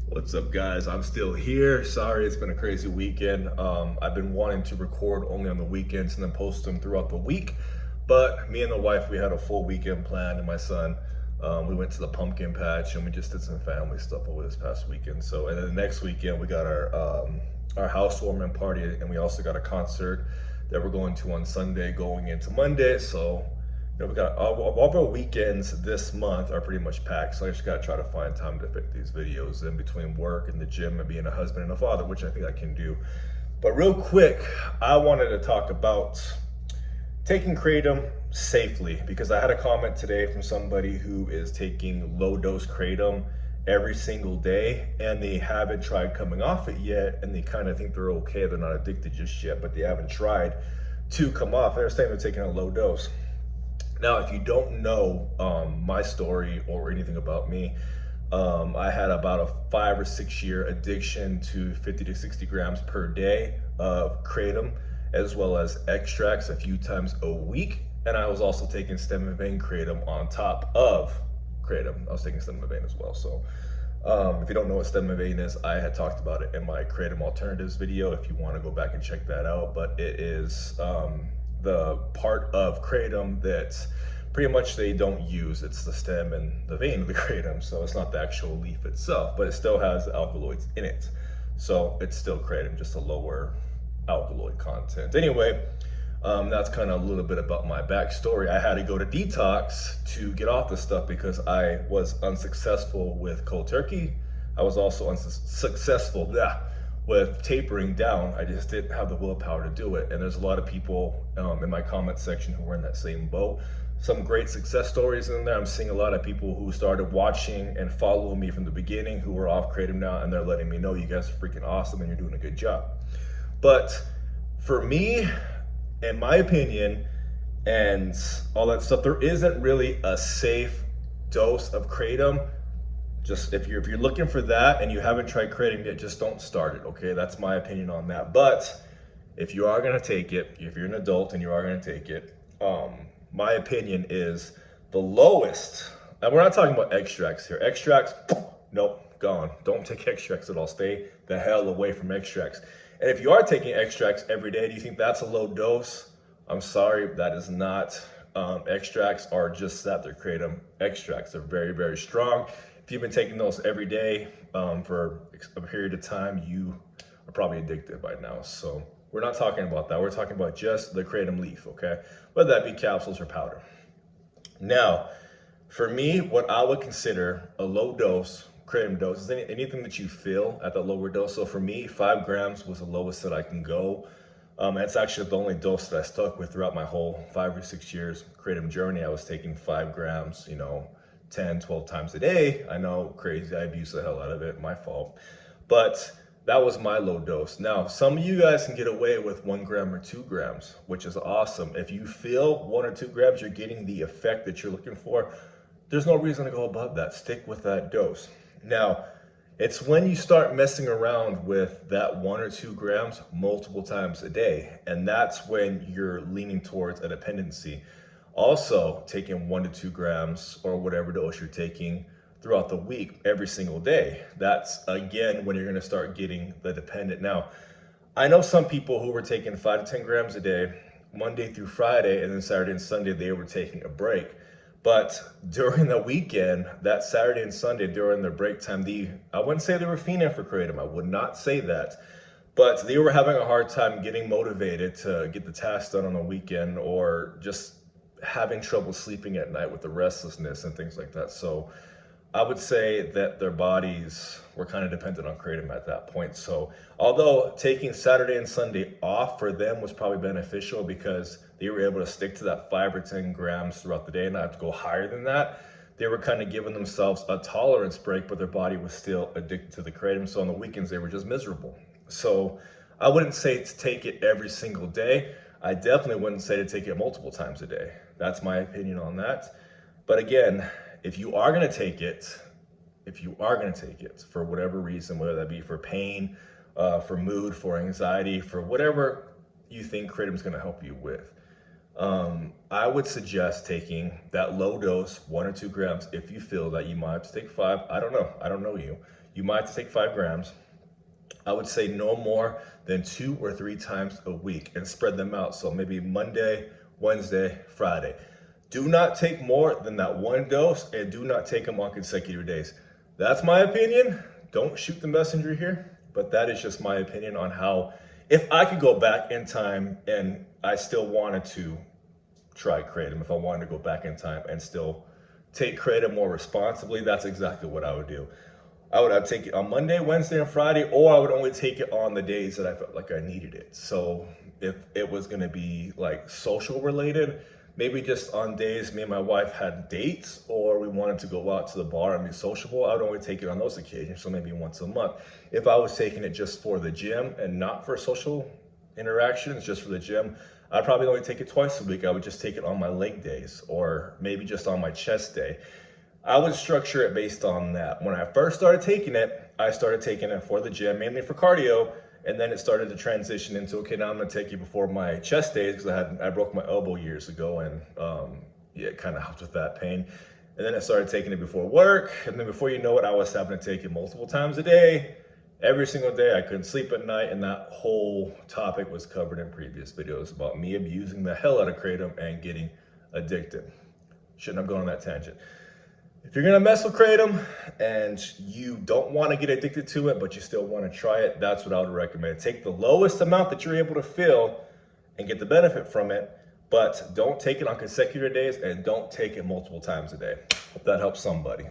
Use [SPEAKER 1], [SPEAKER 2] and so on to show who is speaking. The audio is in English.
[SPEAKER 1] What's up, guys? I'm still here. Sorry, it's been a crazy weekend. I've been wanting to record only on the weekends and then post them throughout the week. But me and the wife, we had a full weekend planned, and my son, we went to the pumpkin patch and we just did some family stuff over this past weekend. So, and then the next weekend, we got our housewarming party, and we also got a concert that we're going to on Sunday, going into Monday. So we got all of our weekends this month are pretty much packed, so I just gotta try to find time to fit these videos in between work and the gym and being a husband and a father, which I think I can do. But real quick, I wanted to talk about taking Kratom safely, because I had a comment today from somebody who is taking low dose Kratom every single day and they haven't tried coming off it yet, and they kind of think they're okay, they're not addicted just yet, but they haven't tried to come off. They're saying they're taking a low dose. Now, if you don't know my story or anything about me, I had about a 5 or 6 year addiction to 50 to 60 grams per day of Kratom, as well as extracts a few times a week. And I was also taking stem and vein Kratom on top of Kratom. I was taking stem and vein as well. So if you don't know what stem and vein is, I had talked about it in my Kratom alternatives video if you want to go back and check that out. But it is the part of Kratom that pretty much they don't use. It's the stem and the vein of the Kratom, so it's not the actual leaf itself, but it still has alkaloids in it. So it's still Kratom, just a lower alkaloid content. Anyway, that's kind of a little bit about my backstory. I had to go to detox to get off this stuff because I was unsuccessful with cold turkey. I was also unsuccessful with tapering down. I just didn't have the willpower to do it. And there's a lot of people in my comment section who were in that same boat. Some great success stories in there. I'm seeing a lot of people who started watching and following me from the beginning who are off Kratom now, and they're letting me know you guys are freaking awesome and you're doing a good job. But for me, in my opinion, and all that stuff, there isn't really a safe dose of Kratom. Just if you're looking for that and you haven't tried Kratom yet, just don't start it, okay? That's my opinion on that. But if you are gonna take it, if you're an adult and you are gonna take it, my opinion is the lowest, and we're not talking about extracts here. Extracts, nope, gone. Don't take extracts at all. Stay the hell away from extracts. And if you are taking extracts every day, do you think that's a low dose? I'm sorry, that is not. Extracts are just that, they're Kratom extracts. They're very, very strong. If you've been taking those every day for a period of time, you are probably addicted by now. So we're not talking about that. We're talking about just the Kratom leaf, okay? Whether that be capsules or powder. Now, for me, what I would consider a low dose Kratom dose is anything that you feel at the lower dose. So for me, 5 grams was the lowest that I can go. It's actually the only dose that I stuck with throughout my whole 5 or 6 years Kratom journey. I was taking 5 grams, 10, 12 times a day. I know, crazy, I abused the hell out of it, my fault. But that was my low dose. Now, some of you guys can get away with 1 gram or 2 grams, which is awesome. If you feel 1 or 2 grams, you're getting the effect that you're looking for, there's no reason to go above that. Stick with that dose. Now, it's when you start messing around with that 1 or 2 grams multiple times a day, and that's when you're leaning towards a dependency. Also, taking 1 to 2 grams or whatever dose you're taking throughout the week, every single day. That's, again, when you're gonna start getting the dependent. Now, I know some people who were taking 5 to 10 grams a day, Monday through Friday, and then Saturday and Sunday, they were taking a break. But during the weekend, that Saturday and Sunday during their break time, I wouldn't say they were fiending for Kratom. I would not say that. But they were having a hard time getting motivated to get the tasks done on the weekend, or just having trouble sleeping at night with the restlessness and things like that. So I would say that their bodies were kind of dependent on Kratom at that point. So although taking Saturday and Sunday off for them was probably beneficial because they were able to stick to that 5 or 10 grams throughout the day and not have to go higher than that, they were kind of giving themselves a tolerance break, but their body was still addicted to the Kratom. So on the weekends, they were just miserable. So I wouldn't say to take it every single day. I definitely wouldn't say to take it multiple times a day. That's my opinion on that. But again, if you are gonna take it for whatever reason, whether that be for pain, for mood, for anxiety, for whatever you think Kratom's gonna help you with, I would suggest taking that low dose, 1 or 2 grams, if you feel that you might have to take 5. I don't know you. You might have to take 5 grams. I would say no more than 2 or 3 times a week and spread them out. So maybe Monday, Wednesday, Friday. Do not take more than that 1 dose, and do not take them on consecutive days. That's my opinion. Don't shoot the messenger here, but that is just my opinion on how, if I could go back in time and I still wanted to try Kratom, if I wanted to go back in time and still take Kratom more responsibly, that's exactly what I would do. I'd take it on Monday, Wednesday, and Friday, or I would only take it on the days that I felt like I needed it. So if it was gonna be like social related, maybe just on days me and my wife had dates or we wanted to go out to the bar and be sociable, I would only take it on those occasions, so maybe once a month. If I was taking it just for the gym and not for social interactions, just for the gym, I'd probably only take it twice a week. I would just take it on my leg days or maybe just on my chest day. I would structure it based on that. When I first started taking it, I started taking it for the gym, mainly for cardio, and then it started to transition into, okay, now I'm gonna take it before my chest days because I broke my elbow years ago, and yeah, it kind of helped with that pain. And then I started taking it before work, and then before you know it, I was having to take it multiple times a day, every single day. I couldn't sleep at night, and that whole topic was covered in previous videos about me abusing the hell out of Kratom and getting addicted. Shouldn't have gone on that tangent. If you're gonna mess with Kratom and you don't want to get addicted to it, but you still want to try it, that's what I would recommend. Take the lowest amount that you're able to feel and get the benefit from it, but don't take it on consecutive days and don't take it multiple times a day. Hope that helps somebody.